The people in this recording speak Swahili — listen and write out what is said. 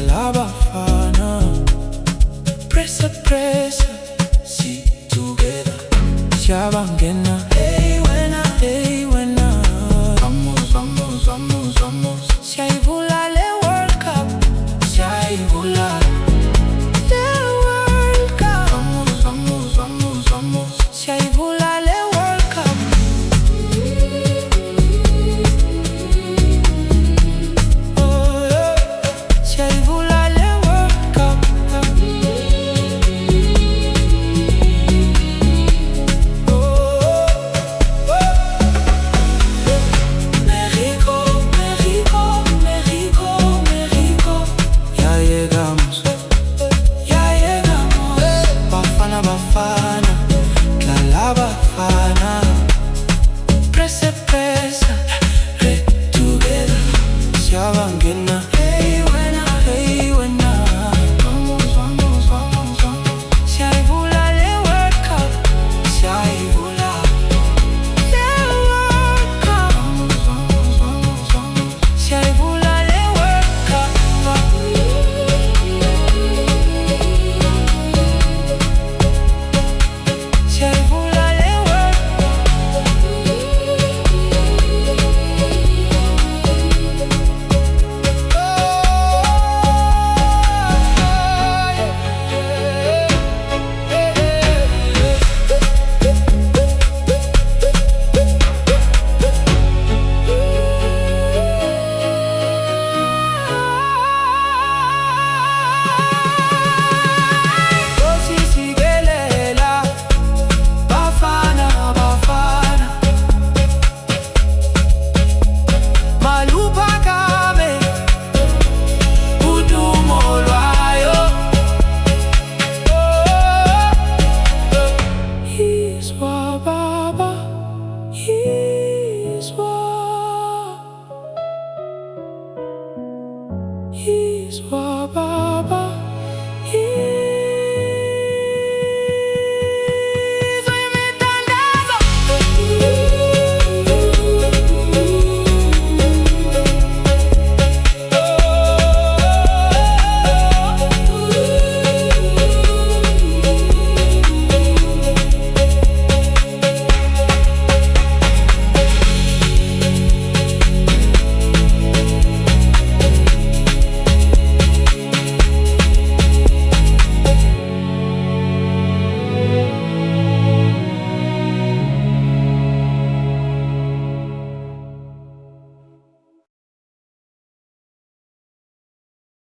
la Bafana. Pressa, pressa, si together. Siyabangena, hey wena, hey wena. Vamos, vamos, vamos, vamos. Siyayivula le World Cup. Siyayivula le World Cup. Vamos, vamos, vamos, vamos. Siyayivula le World Cup. Oh, yeah. Siyayivula le World Cup. Bafana Bafana, la Bafana. Pressa, pressa, hey together. Siyabangena, hey wena, hey wena. Vamos, vamos, vamos, vamos. Siyayivula le World Cup. Siyayivula le World Cup. Vamos, vamos, vamos, vamos. Siyayivula le World Cup. Siyayivula le World Bafana, Bafana. Malupa kame, udumo lwayo. Yizwa baba, yizwa. Yizwa baba.